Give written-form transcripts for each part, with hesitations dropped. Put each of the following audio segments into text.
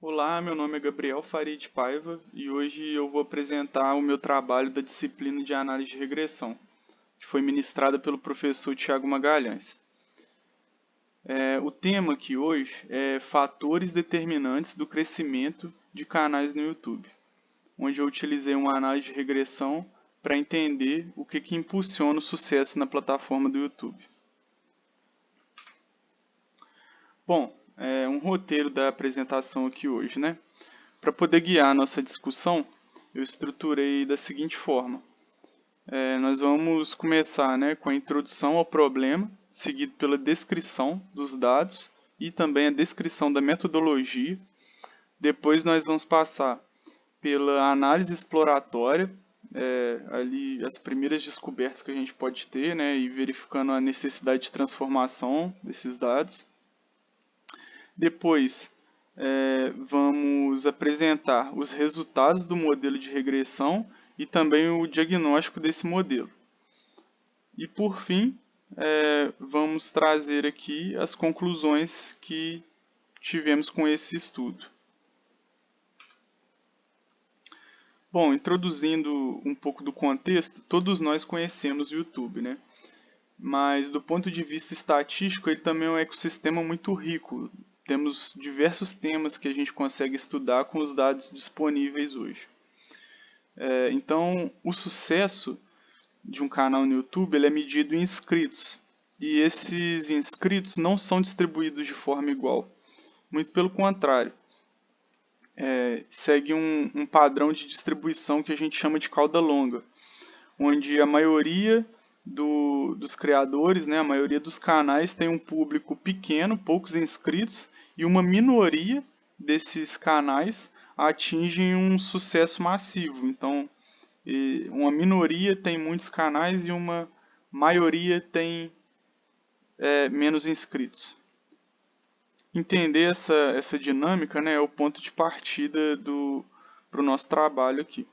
Olá, meu nome é Gabriel Farid Paiva e hoje eu vou apresentar o meu trabalho da disciplina de análise de regressão, que foi ministrada pelo professor Tiago Magalhães. O tema aqui hoje é fatores determinantes do crescimento de canais no YouTube, onde eu utilizei uma análise de regressão para entender o que impulsiona o sucesso na plataforma do YouTube. Bom, um roteiro da apresentação aqui hoje, né? Para poder guiar a nossa discussão, eu estruturei da seguinte forma. Nós vamos começar, né, com a introdução ao problema, seguido pela descrição dos dados e também a descrição da metodologia. Depois nós vamos passar pela análise exploratória, ali as primeiras descobertas que a gente pode ter, né, e verificando a necessidade de transformação desses dados. Depois, vamos apresentar os resultados do modelo de regressão e também o diagnóstico desse modelo. E por fim, vamos trazer aqui as conclusões que tivemos com esse estudo. Bom, introduzindo um pouco do contexto, todos nós conhecemos o YouTube, né? Mas do ponto de vista estatístico, ele também é um ecossistema muito rico. Temos diversos temas que a gente consegue estudar com os dados disponíveis hoje. Então, o sucesso de um canal no YouTube ele é medido em inscritos. E esses inscritos não são distribuídos de forma igual. Muito pelo contrário. Segue um padrão de distribuição que a gente chama de cauda longa, onde a maioria dos criadores, né, a maioria dos canais tem um público pequeno, poucos inscritos, e uma minoria desses canais atingem um sucesso massivo. Então, uma minoria tem muitos canais e uma maioria tem menos inscritos. Entender essa dinâmica, né, é o ponto de partida para o nosso trabalho aqui.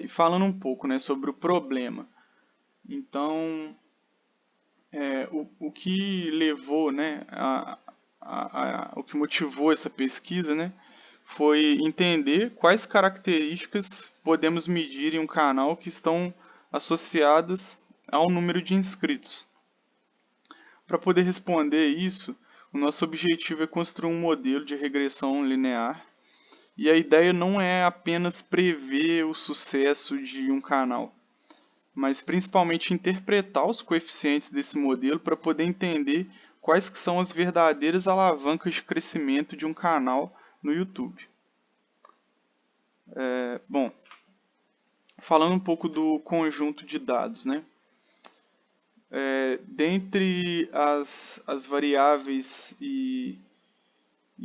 E falando um pouco, né, sobre o problema. Então, o que levou, né, o que motivou essa pesquisa, né, foi entender quais características podemos medir em um canal que estão associadas ao número de inscritos. Para poder responder isso, o nosso objetivo é construir um modelo de regressão linear. E a ideia não é apenas prever o sucesso de um canal, mas principalmente interpretar os coeficientes desse modelo para poder entender quais que são as verdadeiras alavancas de crescimento de um canal no YouTube. Bom, falando um pouco do conjunto de dados, né? Dentre as variáveis e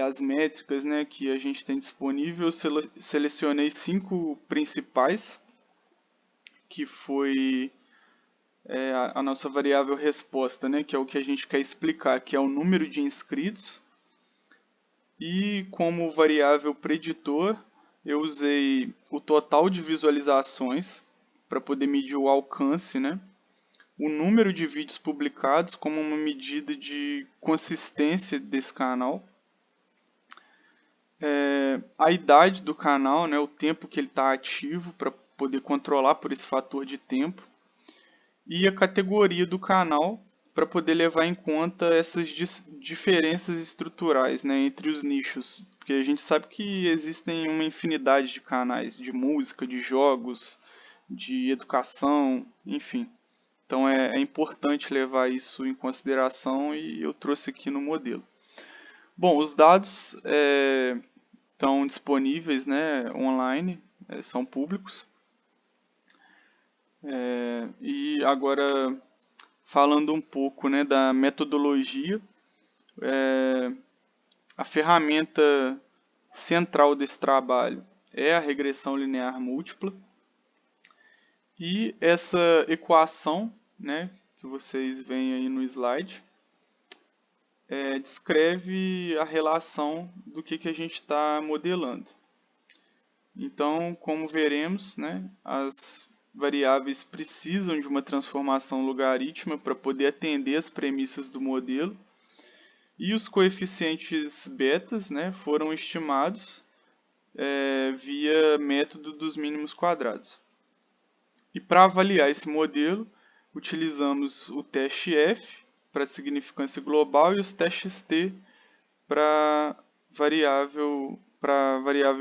as métricas, né, que a gente tem disponível, eu selecionei 5 principais, que foi a nossa variável resposta, né, que é o que a gente quer explicar, que é o número de inscritos. E como variável preditor, eu usei o total de visualizações para poder medir o alcance, né? O número de vídeos publicados como uma medida de consistência desse canal. A idade do canal, né, o tempo que ele está ativo para poder controlar por esse fator de tempo. E a categoria do canal para poder levar em conta essas diferenças estruturais, né, entre os nichos. Porque a gente sabe que existem uma infinidade de canais de música, de jogos, de educação, enfim. Então é importante levar isso em consideração e eu trouxe aqui no modelo. Bom, os dados estão disponíveis, né, online, são públicos. E agora, falando um pouco, né, da metodologia, a ferramenta central desse trabalho é a regressão linear múltipla. E essa equação, né, que vocês veem aí no slide, descreve a relação do que a gente está modelando. Então, como veremos, né, as variáveis precisam de uma transformação logarítmica para poder atender as premissas do modelo. E os coeficientes betas, né, foram estimados via método dos mínimos quadrados. E para avaliar esse modelo, utilizamos o teste F para significância global e os testes T para variável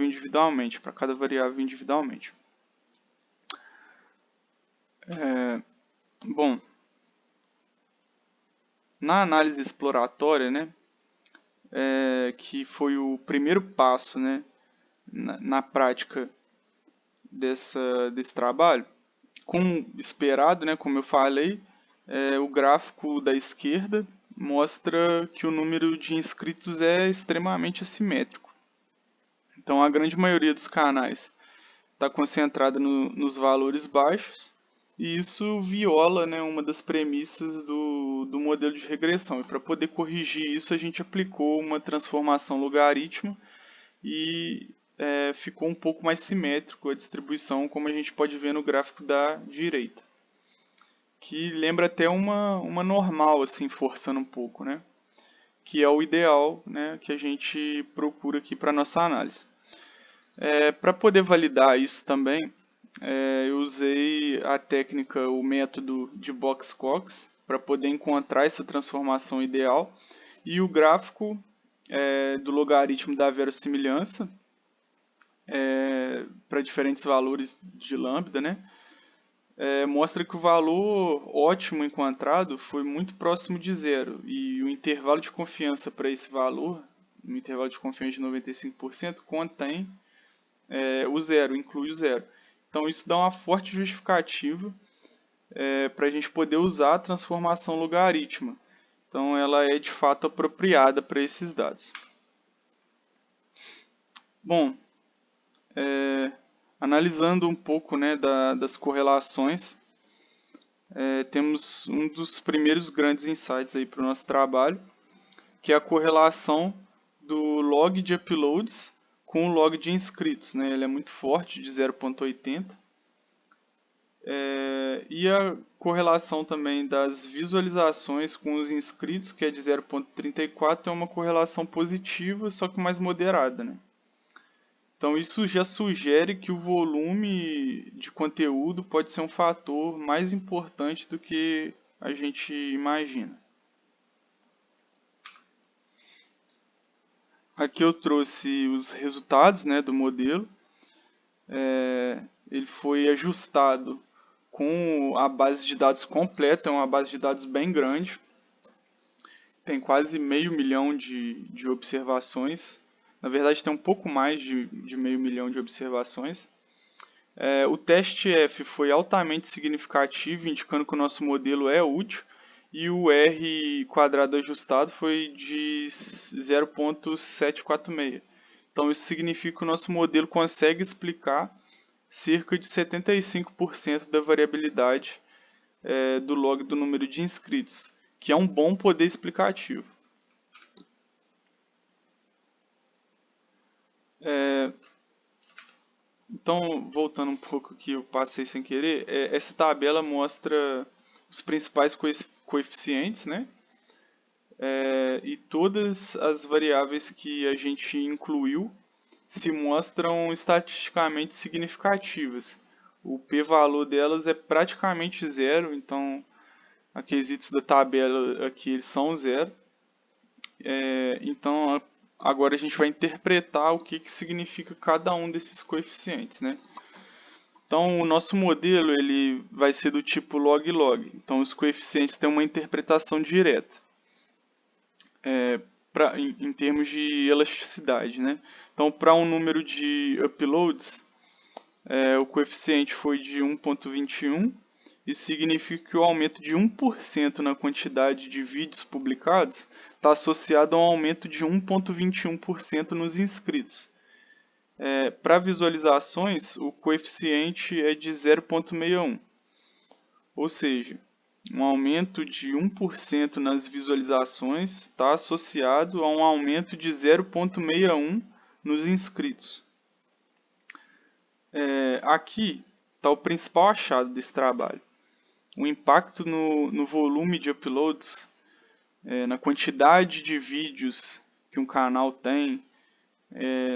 individualmente, para cada variável individualmente. Bom, na análise exploratória, né, que foi o primeiro passo, né, na prática desse trabalho, como esperado, né, como eu falei, o gráfico da esquerda mostra que o número de inscritos é extremamente assimétrico. Então, a grande maioria dos canais está concentrada nos valores baixos, e isso viola, né, uma das premissas do modelo de regressão. E para poder corrigir isso, a gente aplicou uma transformação logarítmica e ficou um pouco mais simétrico a distribuição, como a gente pode ver no gráfico da direita, que lembra até uma normal, assim, forçando um pouco, né? Que é o ideal, né, que a gente procura aqui para nossa análise. Para poder validar isso também, eu usei a técnica, o método de Box-Cox, para poder encontrar essa transformação ideal, e o gráfico do logaritmo da verossimilhança, para diferentes valores de lambda, né? Mostra que o valor ótimo encontrado foi muito próximo de zero, e o intervalo de confiança para esse valor, no intervalo de confiança de 95%, contém o zero, inclui o zero. Então isso dá uma forte justificativa para a gente poder usar a transformação logarítmica. Então ela é de fato apropriada para esses dados. Bom, analisando um pouco, né, das correlações, temos um dos primeiros grandes insights aí para o nosso trabalho, que é a correlação do log de uploads com o log de inscritos, né? Ele é muito forte, de 0,80. E a correlação também das visualizações com os inscritos, que é de 0,34, é uma correlação positiva, só que mais moderada, né? Então isso já sugere que o volume de conteúdo pode ser um fator mais importante do que a gente imagina. Aqui eu trouxe os resultados, né, do modelo. Ele foi ajustado com a base de dados completa, é uma base de dados bem grande. Tem quase 500 mil de observações. Na verdade, tem um pouco mais de 500 mil de observações. O teste F foi altamente significativo, indicando que o nosso modelo é útil. E o R quadrado ajustado foi de 0,746. Então, isso significa que o nosso modelo consegue explicar cerca de 75% da variabilidade do log do número de inscritos, que é um bom poder explicativo. Então, voltando um pouco aqui, eu passei sem querer, essa tabela mostra os principais coeficientes, né? E todas as variáveis que a gente incluiu se mostram estatisticamente significativas. O p-valor delas é praticamente zero, então os quesitos da tabela aqui eles são zero. Então agora a gente vai interpretar o que significa cada um desses coeficientes, né? Então o nosso modelo ele vai ser do tipo log-log. Então os coeficientes têm uma interpretação direta. Em termos de elasticidade, né? Então, para um número de uploads, o coeficiente foi de 1,21. Isso significa que o aumento de 1% na quantidade de vídeos publicados está associado a um aumento de 1,21% nos inscritos. Para visualizações, o coeficiente é de 0,61. Ou seja, um aumento de 1% nas visualizações está associado a um aumento de 0,61 nos inscritos. Aqui está o principal achado desse trabalho. O impacto no volume de uploads na quantidade de vídeos que um canal tem,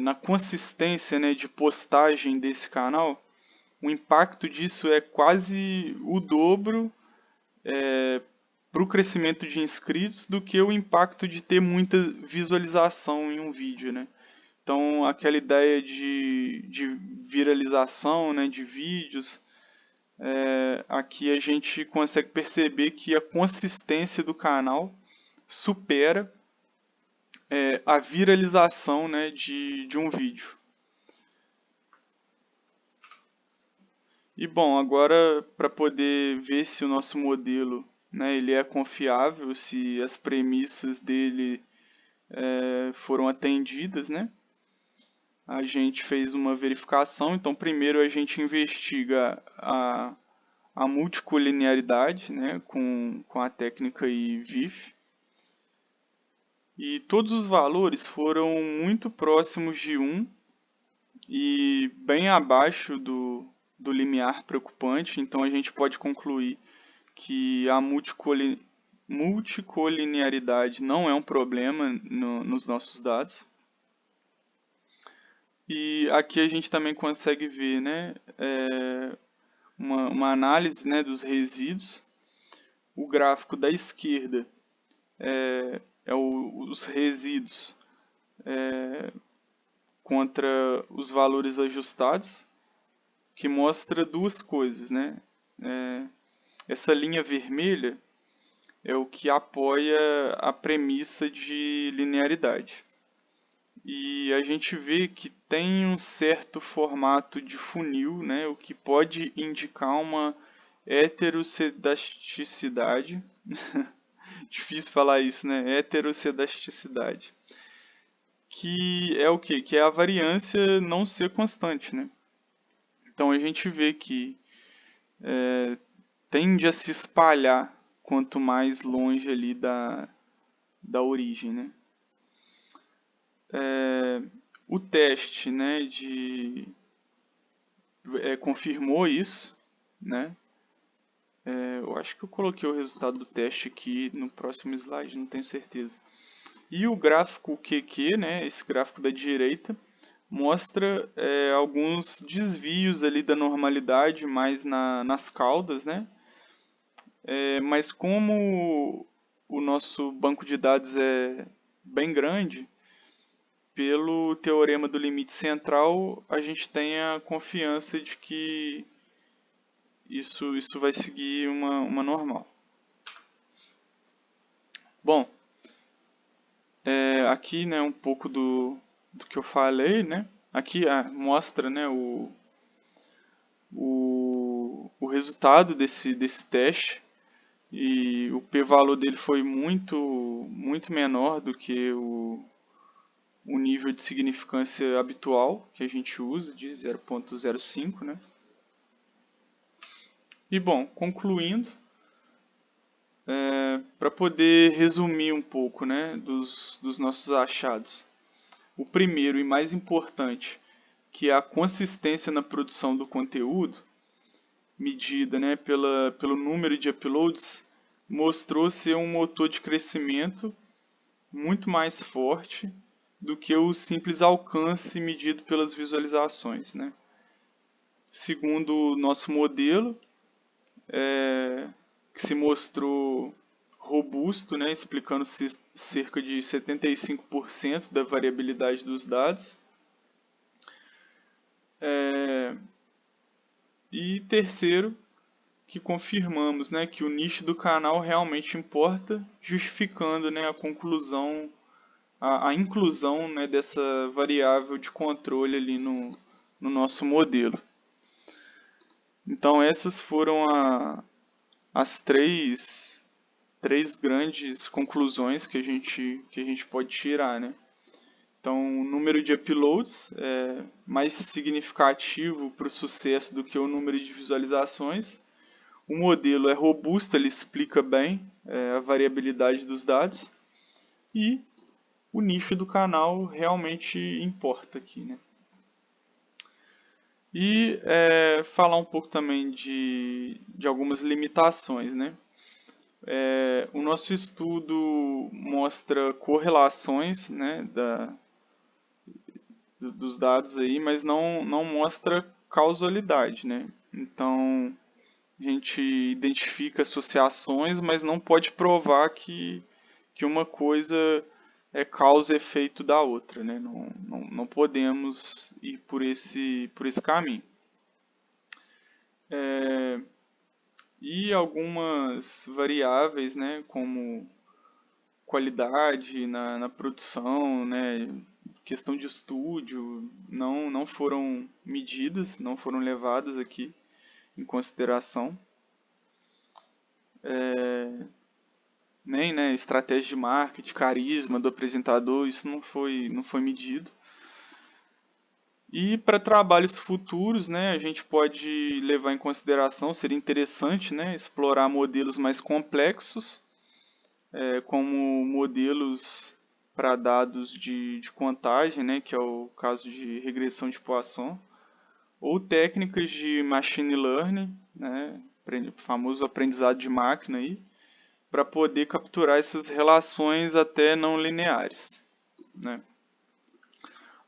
na consistência, né, de postagem desse canal, o impacto disso é quase o dobro para o crescimento de inscritos do que o impacto de ter muita visualização em um vídeo, né? Então, aquela ideia de viralização, né, de vídeos, aqui a gente consegue perceber que a consistência do canal supera a viralização, né, de um vídeo. E bom, agora para poder ver se o nosso modelo, né, ele é confiável, se as premissas dele foram atendidas, né? A gente fez uma verificação. Então, primeiro a gente investiga a multicolinearidade, né, com a técnica VIF. E todos os valores foram muito próximos de 1 e bem abaixo do limiar preocupante. Então, a gente pode concluir que a multicolinearidade não é um problema nos nossos dados. E aqui a gente também consegue ver, né, uma análise, né, dos resíduos. O gráfico da esquerda os resíduos contra os valores ajustados, que mostra duas coisas, né? Essa linha vermelha é o que apoia a premissa de linearidade. E a gente vê que tem um certo formato de funil, né, o que pode indicar uma heterocedasticidade. Difícil falar isso, né? Heterocedasticidade. Que é o quê? Que é a variância não ser constante, né? Então a gente vê que tende a se espalhar quanto mais longe ali da origem, né? O teste, né, confirmou isso, né? Eu acho que eu coloquei o resultado do teste aqui no próximo slide, não tenho certeza. E o gráfico QQ, né, esse gráfico da direita, mostra alguns desvios ali da normalidade mais nas caudas, né? Mas como o nosso banco de dados é bem grande, pelo teorema do limite central, a gente tem a confiança de que isso vai seguir uma normal. Bom, aqui, né, um pouco do que eu falei, né? Aqui mostra, né, o resultado desse teste, e o p-valor dele foi muito menor do que o nível de significância habitual que a gente usa, de 0.05, né? E bom, concluindo, para poder resumir um pouco, né, dos nossos achados. O primeiro e mais importante, que é a consistência na produção do conteúdo, medida, né, pelo número de uploads, mostrou ser um motor de crescimento muito mais forte do que o simples alcance medido pelas visualizações, né? Segundo o nosso modelo, que se mostrou robusto, né, explicando cerca de 75% da variabilidade dos dados. E terceiro, que confirmamos, né, que o nicho do canal realmente importa, justificando, né, a conclusão, a inclusão, né, dessa variável de controle ali no nosso modelo. Então essas foram as três grandes conclusões que a gente pode tirar, né? Então, o número de uploads é mais significativo para o sucesso do que o número de visualizações. O modelo é robusto, ele explica bem a variabilidade dos dados. E o nicho do canal realmente importa aqui, né? E falar um pouco também de algumas limitações, né? O nosso estudo mostra correlações, né, dos dados aí, mas não mostra causalidade, né? Então, a gente identifica associações, mas não pode provar que uma coisa é causa e efeito da outra, né? Não podemos ir por esse caminho. E algumas variáveis, né, como qualidade na produção, né, questão de estúdio, não foram medidas, não foram levadas aqui em consideração. Nem, né, estratégia de marketing, carisma do apresentador, isso não foi medido. E para trabalhos futuros, né, a gente pode levar em consideração, seria interessante, né, explorar modelos mais complexos, como modelos para dados de contagem, né, que é o caso de regressão de Poisson, ou técnicas de machine learning, né, o famoso aprendizado de máquina aí, para poder capturar essas relações até não lineares, né.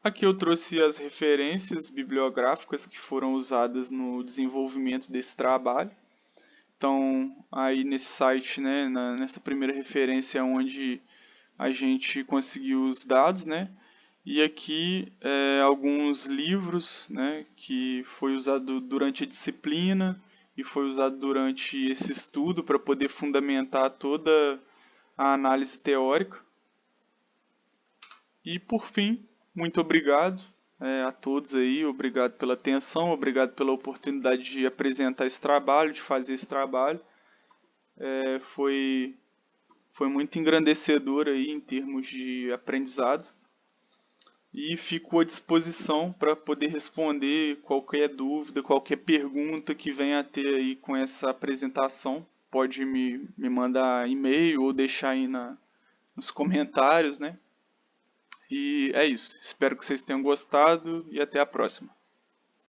Aqui eu trouxe as referências bibliográficas que foram usadas no desenvolvimento desse trabalho. Então, aí nesse site, né, nessa primeira referência é onde a gente conseguiu os dados, né? E aqui alguns livros, né, que foi usado durante a disciplina e foi usado durante esse estudo para poder fundamentar toda a análise teórica. E por fim, muito obrigado a todos aí, obrigado pela atenção, obrigado pela oportunidade de apresentar esse trabalho, de fazer esse trabalho. Foi muito engrandecedor aí em termos de aprendizado e fico à disposição para poder responder qualquer dúvida, qualquer pergunta que venha a ter aí com essa apresentação. Pode me mandar e-mail ou deixar aí nos comentários, né? E é isso. Espero que vocês tenham gostado e até a próxima.